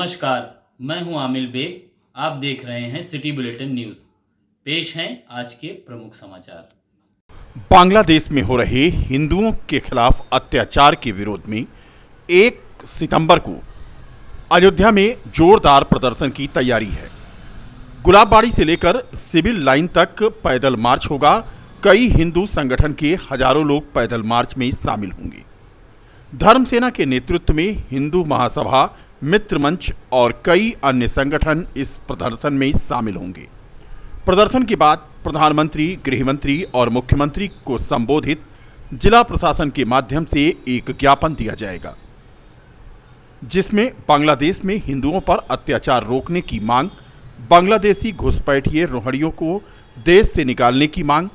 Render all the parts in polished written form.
नमस्कार, मैं हूं आमिल बेग। आप देख रहे हैं सिटी बुलेटिन न्यूज़। पेश हैं आज के प्रमुख समाचार। बांग्लादेश में हो रहे हिंदुओं के खिलाफ अत्याचार के विरोध में 1 सितंबर को अयोध्या में जोरदार प्रदर्शन की तैयारी है। गुलाबबाड़ी से लेकर सिविल लाइन तक पैदल मार्च होगा। कई हिंदू संगठन के हजारों लोग पैदल मार्च में शामिल होंगे। धर्मसेना के नेतृत्व में हिंदू महासभा, मित्र मंच और कई अन्य संगठन इस प्रदर्शन में शामिल होंगे। प्रदर्शन के बाद प्रधानमंत्री, गृहमंत्री और मुख्यमंत्री को संबोधित जिला प्रशासन के माध्यम से एक ज्ञापन दिया जाएगा, जिसमें बांग्लादेश में हिंदुओं पर अत्याचार रोकने की मांग, बांग्लादेशी घुसपैठिए रोहिंग्यों को देश से निकालने की मांग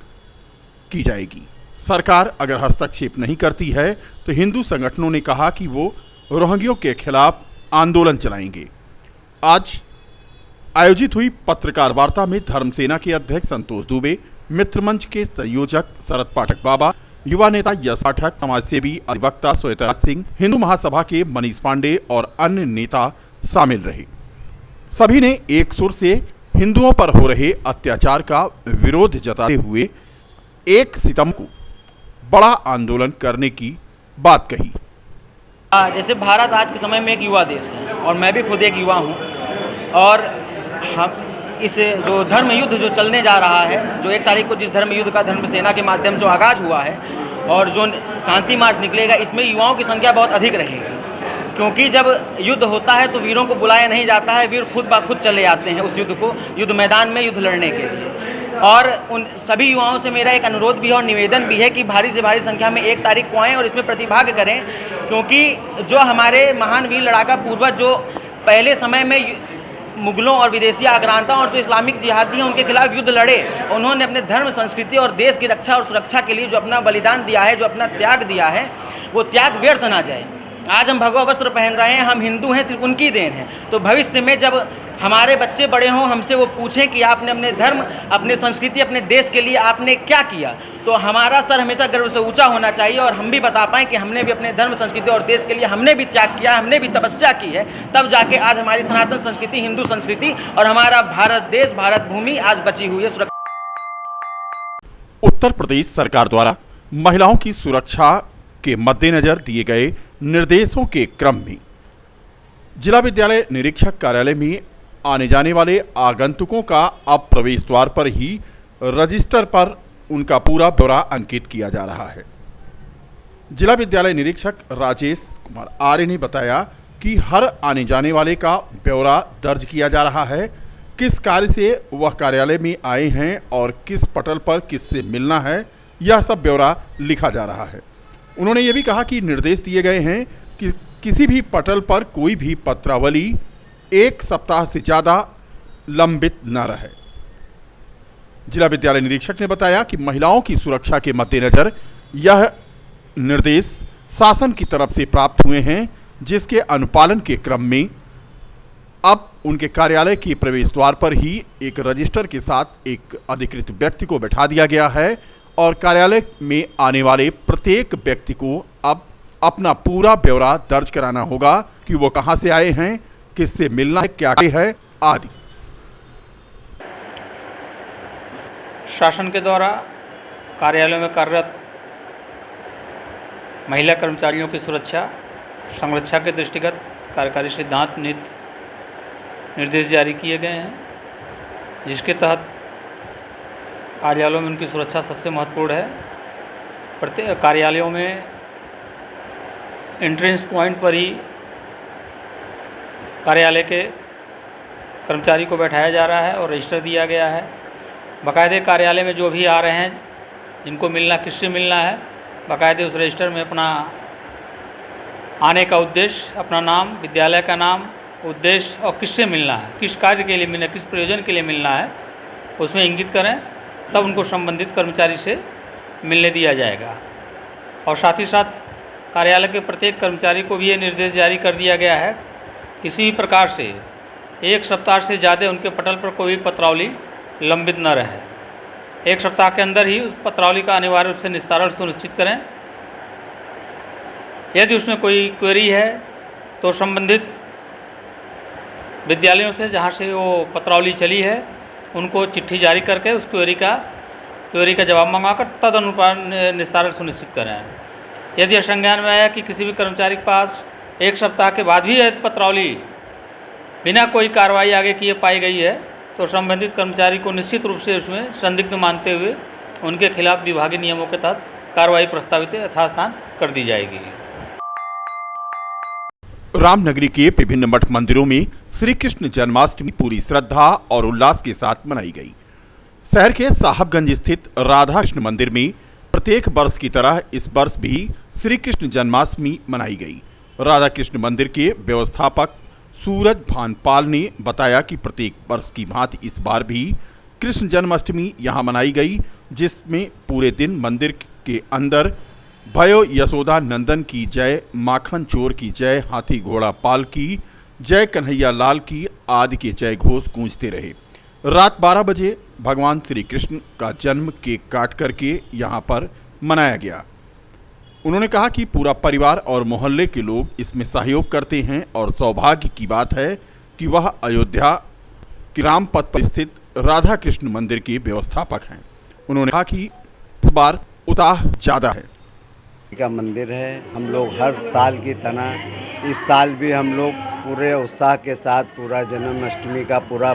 की जाएगी। सरकार अगर हस्तक्षेप नहीं करती है तो हिंदू संगठनों ने कहा कि वो रोहिंग्यों के खिलाफ आंदोलन चलाएंगे। आज आयोजित हुई पत्रकार वार्ता में धर्मसेना के अध्यक्ष संतोष दुबे, मित्र मंच के संयोजक शरद पाठक बाबा, युवा नेता यश पाठक, समाजसेवी अधिवक्ता श्वेता सिंह, हिंदू महासभा के मनीष पांडे और अन्य नेता शामिल रहे। सभी ने एक सुर से हिंदुओं पर हो रहे अत्याचार का विरोध जताते हुए 1 सितंबर को बड़ा आंदोलन करने की बात कही। जैसे भारत आज के समय में एक युवा देश है और मैं भी खुद एक युवा हूँ, और हम इस जो धर्म युद्ध जो चलने जा रहा है, जो 1 तारीख को जिस धर्म युद्ध का धर्मसेना के माध्यम जो आगाज हुआ है और जो शांति मार्च निकलेगा, इसमें युवाओं की संख्या बहुत अधिक रहेगी। क्योंकि जब युद्ध होता है तो वीरों को बुलाया नहीं जाता है, वीर खुद ब खुद चले जाते हैं उस युद्ध को, युद्ध मैदान में युद्ध लड़ने के लिए। और उन सभी युवाओं से मेरा एक अनुरोध भी है और निवेदन भी है कि भारी से भारी संख्या में 1 तारीख को आएँ और इसमें प्रतिभाग करें। क्योंकि जो हमारे महान वीर लड़ाका पूर्वज जो पहले समय में मुगलों और विदेशी आक्रांताओं और जो इस्लामिक जिहादी हैं उनके खिलाफ युद्ध लड़े, उन्होंने अपने धर्म, संस्कृति और देश की रक्षा और सुरक्षा के लिए जो अपना बलिदान दिया है, जो अपना त्याग दिया है, वो त्याग व्यर्थ ना जाए। आज हम भगवा वस्त्र पहन रहे हैं, हम हिंदू हैं, सिर्फ उनकी देन है। तो भविष्य में जब हमारे बच्चे बड़े हों, हमसे वो पूछें कि आपने अपने धर्म, अपने संस्कृति, अपने देश के लिए आपने क्या किया, तो हमारा सर हमेशा गर्व से ऊंचा होना चाहिए और हम भी बता पाएँ कि हमने भी अपने धर्म, संस्कृति और देश के लिए हमने भी त्याग किया, हमने भी तपस्या की है। तब जाके आज हमारी सनातन संस्कृति, हिंदू संस्कृति और हमारा भारत देश, भारत भूमि आज बची हुई है। उत्तर प्रदेश सरकार द्वारा महिलाओं की सुरक्षा के मद्देनजर दिए गए निर्देशों के क्रम में जिला विद्यालय निरीक्षक कार्यालय में आने जाने वाले आगंतुकों का अब प्रवेश द्वार पर ही रजिस्टर पर उनका पूरा ब्यौरा अंकित किया जा रहा है। जिला विद्यालय निरीक्षक राजेश कुमार आर्य ने बताया कि हर आने जाने वाले का ब्यौरा दर्ज किया जा रहा है, किस कार्य से वह कार्यालय में आए हैं और किस पटल पर किससे मिलना है, यह सब ब्यौरा लिखा जा रहा है। उन्होंने ये भी कहा कि निर्देश दिए गए हैं कि किसी भी पटल पर कोई भी पत्रावली 1 सप्ताह से ज़्यादा लंबित न रहे। जिला विद्यालय निरीक्षक ने बताया कि महिलाओं की सुरक्षा के मद्देनजर यह निर्देश शासन की तरफ से प्राप्त हुए हैं, जिसके अनुपालन के क्रम में अब उनके कार्यालय के प्रवेश द्वार पर ही एक रजिस्टर के साथ एक अधिकृत व्यक्ति को बैठा दिया गया है और कार्यालय में आने वाले प्रत्येक व्यक्ति को अब अपना पूरा ब्यौरा दर्ज कराना होगा कि वो कहां से आए हैं, किससे मिलना है, क्या है आदि। शासन के द्वारा कार्यालयों में कार्यरत महिला कर्मचारियों की सुरक्षा संरक्षा के दृष्टिगत कार्यकारी सिद्धांत नीति निर्देश जारी किए गए हैं, जिसके तहत कार्यालयों में उनकी सुरक्षा सबसे महत्वपूर्ण है। प्रत्येक कार्यालयों में एंट्रेंस पॉइंट पर ही कार्यालय के कर्मचारी को बैठाया जा रहा है और रजिस्टर दिया गया है। बाकायदे कार्यालय में जो भी आ रहे हैं, जिनको मिलना, किससे मिलना है, बाकायदे उस रजिस्टर में अपना आने का उद्देश्य, अपना नाम, विद्यालय का नाम, उद्देश्य और किससे मिलना है, किस कार्य के लिए मिलना है, किस प्रयोजन के लिए मिलना है, उसमें इंगित करें, तब उनको संबंधित कर्मचारी से मिलने दिया जाएगा। और साथ ही साथ कार्यालय के प्रत्येक कर्मचारी को भी ये निर्देश जारी कर दिया गया है, किसी भी प्रकार से 1 सप्ताह से ज़्यादा उनके पटल पर कोई पत्रावली लंबित न रहे। 1 सप्ताह के अंदर ही उस पत्रावली का अनिवार्य रूप से निस्तारण सुनिश्चित करें। यदि उसमें कोई क्वेरी है तो संबंधित विद्यालयों से जहाँ से वो पत्रावली चली है उनको चिट्ठी जारी करके उस क्वेरी का जवाब मंगवाकर तदनुसार निस्तारण सुनिश्चित करें। यदि यह संज्ञान में आया कि किसी भी कर्मचारी के पास 1 सप्ताह के बाद भी यह पत्रावली बिना कोई कार्रवाई आगे किए पाई गई है तो संबंधित कर्मचारी को निश्चित रूप से उसमें संदिग्ध मानते हुए उनके खिलाफ विभागीय नियमों के तहत कार्रवाई प्रस्तावित यथास्थान कर दी जाएगी। रामनगरी के विभिन्न मठ मंदिरों में श्री कृष्ण जन्माष्टमी पूरी श्रद्धा और उल्लास के साथ मनाई गई। शहर के साहबगंज स्थित राधा कृष्ण मंदिर में प्रत्येक वर्ष की तरह इस वर्ष भी श्री कृष्ण जन्माष्टमी मनाई गई। राधा कृष्ण मंदिर के व्यवस्थापक सूरज भानपाल ने बताया कि प्रत्येक वर्ष की भांति इस बार भी कृष्ण जन्माष्टमी यहां मनाई गई, जिसमें पूरे दिन मंदिर के अंदर भयो यशोदा नंदन की जय, माखन चोर की जय, हाथी घोड़ा पाल की जय, कन्हैया लाल की आदि के जय घोष गूंजते रहे। रात 12 बजे भगवान श्री कृष्ण का जन्म केक काट करके यहां पर मनाया गया। उन्होंने कहा कि पूरा परिवार और मोहल्ले के लोग इसमें सहयोग करते हैं और सौभाग्य की बात है कि वह अयोध्या के रामपथ पर स्थित राधा कृष्ण मंदिर के व्यवस्थापक हैं। उन्होंने कहा कि इस बार उत्साह ज़्यादा है। का मंदिर है, हम लोग हर साल की तरह इस साल भी हम लोग पूरे उत्साह के साथ पूरा जन्माष्टमी का पूरा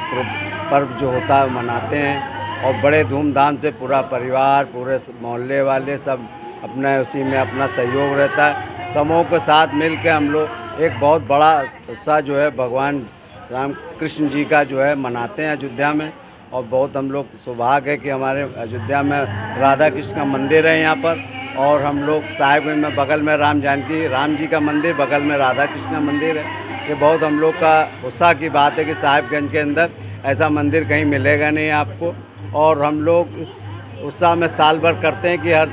पर्व जो होता है मनाते हैं और बड़े धूमधाम से पूरा परिवार, पूरे मोहल्ले वाले सब अपना उसी में अपना सहयोग रहता है। समूह के साथ मिल के हम लोग एक बहुत बड़ा उत्साह जो है भगवान राम कृष्ण जी का जो है मनाते हैं अयोध्या में। और बहुत हम लोग सौभाग्य है कि हमारे अयोध्या में राधा कृष्ण का मंदिर है यहाँ पर, और हम लोग साहिबगंज में बगल में राम जी का मंदिर, बगल में राधा कृष्ण का मंदिर है। ये बहुत हम लोग का उत्साह की बात है कि साहिबगंज के अंदर ऐसा मंदिर कहीं मिलेगा नहीं आपको। और हम लोग इस उत्साह में साल भर करते हैं कि हर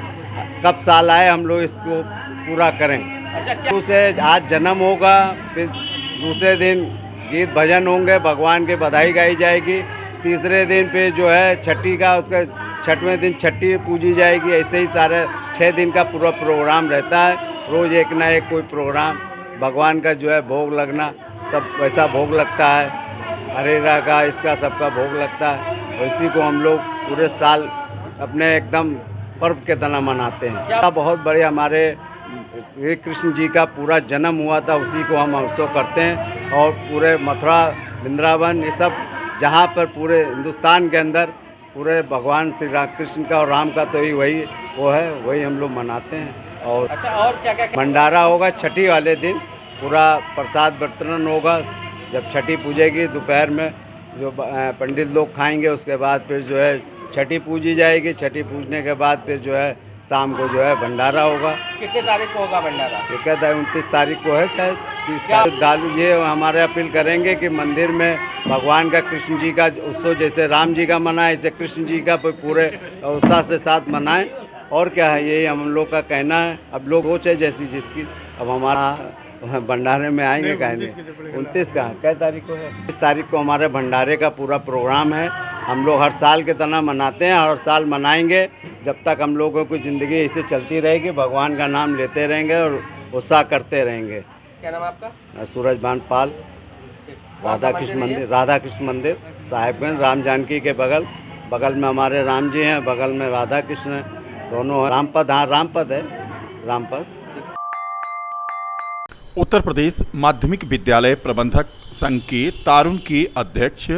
कब साल आए हम लोग इसको पूरा करें। उसे आज जन्म होगा, फिर दूसरे दिन गीत भजन होंगे, भगवान की बधाई गाई जाएगी। तीसरे दिन पे जो है छठी का, उसका 6वें दिन छठी पूजी जाएगी। ऐसे ही सारे 6 दिन का पूरा प्रोग्राम रहता है। रोज़ एक ना एक कोई प्रोग्राम भगवान का जो है भोग लगना, सब वैसा भोग लगता है। हरेरा का इसका सबका भोग लगता है। इसी को हम लोग पूरे साल अपने एकदम पर्व के तरह मनाते हैं। बहुत बड़े हमारे श्री कृष्ण जी का पूरा जन्म हुआ था, उसी को हम उत्सव करते हैं। और पूरे मथुरा, वृंदावन, ये सब जहाँ पर पूरे हिंदुस्तान के अंदर पूरे भगवान श्री कृष्ण का और राम का तो ही वही वो है, वही हम लोग मनाते हैं। और और क्या भंडारा होगा छठी वाले दिन, पूरा प्रसाद वितरण होगा। जब छठी पूजेगी दोपहर में जो पंडित लोग खाएंगे, उसके बाद फिर जो है छठी पूजी जाएगी। छठी पूजने के बाद फिर जो है शाम को जो है भंडारा होगा। कितने तारीख को होगा भंडारा? 29 तारीख को है, शायद 30 तारीख। दालू ये हमारे अपील करेंगे कि मंदिर में भगवान का, कृष्ण जी का उत्सव जैसे राम जी का मनाएं, ऐसे कृष्ण जी का पूरे उत्साह से साथ मनाएं। और क्या है, यही हम लोग का कहना है। अब लोग हो चाहे जैसी जिसकी, अब हमारा भंडारे में आएंगे कहने 29 का क्या तारीख को है? 30 तारीख को हमारे भंडारे का पूरा प्रोग्राम है। हम लोग हर साल के तरह मनाते हैं, हर साल मनाएंगे जब तक हम लोगों की ज़िंदगी ऐसे चलती रहेगी। भगवान का नाम लेते रहेंगे और उत्साह करते रहेंगे। क्या नाम आपका? सूरज भानपाल, राधा कृष्ण मंदिर साहिबगंज, राम जानकी के बगल में हमारे राम जी हैं, बगल में राधा कृष्ण हैं, दोनों हैं। रामपद, हाँ रामपद है, रामपद। उत्तर प्रदेश माध्यमिक विद्यालय प्रबंधक संघ के तारुण के अध्यक्ष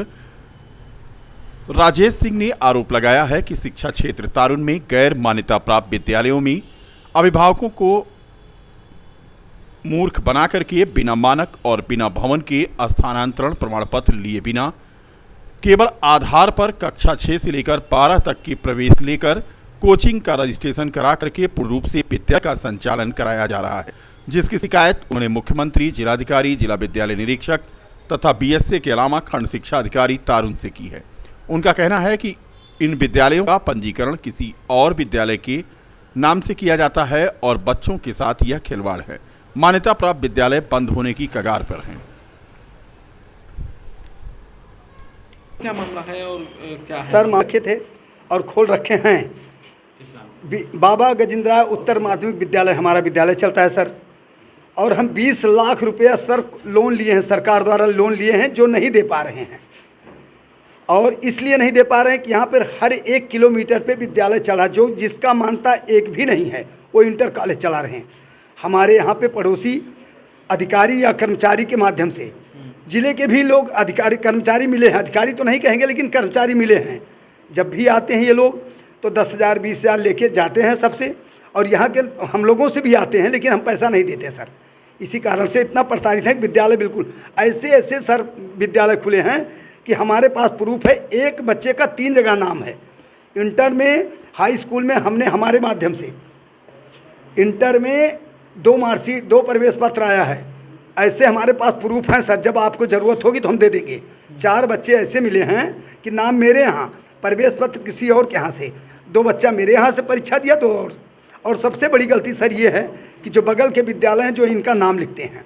राजेश सिंह ने आरोप लगाया है कि शिक्षा क्षेत्र तारुण में गैर मान्यता प्राप्त विद्यालयों में अभिभावकों को मूर्ख बना करके बिना मानक और बिना भवन के स्थानांतरण प्रमाण पत्र लिए बिना केवल आधार पर कक्षा 6 से लेकर 12 तक की प्रवेश लेकर कोचिंग का रजिस्ट्रेशन करा करके पूर्ण रूप से विद्यालय का संचालन कराया जा रहा है, जिसकी शिकायत उन्होंने मुख्यमंत्री, जिलाधिकारी, जिला विद्यालय निरीक्षक तथा बीएसए के अलावा खंड शिक्षा अधिकारी तारुण से की है। उनका कहना है कि इन विद्यालयों का पंजीकरण किसी और विद्यालय के नाम से किया जाता है और बच्चों के साथ यह खिलवाड़ है। मान्यता प्राप्त विद्यालय बंद होने की कगार पर हैं। क्या मामला है और क्या है? सर माखे थे और खोल रखे हैं। बाबा गजेंद्र उत्तर माध्यमिक विद्यालय हमारा विद्यालय चलता है सर। और हम 20 लाख रुपया सर लोन लिए हैं, सरकार द्वारा लोन लिए हैं, जो नहीं दे पा रहे हैं। और इसलिए नहीं दे पा रहे हैं कि यहाँ पर हर 1 किलोमीटर पे विद्यालय चला, जो जिसका मानता एक भी नहीं है वो इंटर कॉलेज चला रहे हैं। हमारे यहाँ पे पड़ोसी अधिकारी या कर्मचारी के माध्यम से ज़िले के भी लोग अधिकारी कर्मचारी मिले हैं, अधिकारी तो नहीं कहेंगे लेकिन कर्मचारी मिले हैं। जब भी आते हैं ये लोग तो 10,000 20,000 लेके जाते हैं सबसे, और यहाँ के हम लोगों से भी आते हैं, लेकिन हम पैसा नहीं देते सर। इसी कारण से इतना प्रताड़ित है कि विद्यालय बिल्कुल ऐसे ऐसे सर विद्यालय खुले हैं कि हमारे पास प्रूफ है, एक बच्चे का 3 जगह नाम है। इंटर में, हाई स्कूल में हमने हमारे माध्यम से इंटर में 2 मार्कशीट 2 प्रवेश पत्र आया है। ऐसे हमारे पास प्रूफ हैं सर, जब आपको ज़रूरत होगी तो हम दे देंगे। 4 बच्चे ऐसे मिले हैं कि नाम मेरे यहाँ, प्रवेश पत्र किसी और के यहाँ से, 2 बच्चा मेरे यहाँ से परीक्षा दिया तो और सबसे बड़ी गलती सर ये है कि जो बगल के विद्यालय हैं जो इनका नाम लिखते हैं,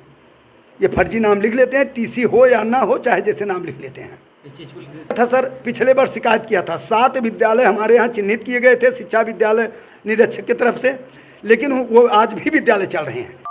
ये फर्जी नाम लिख लेते हैं, टीसी हो या ना हो, चाहे जैसे नाम लिख लेते हैं। था सर, पिछले बार शिकायत किया था, 7 विद्यालय हमारे यहाँ चिन्हित किए गए थे शिक्षा विद्यालय निरीक्षक की तरफ से, लेकिन वो आज भी विद्यालय चल रहे हैं।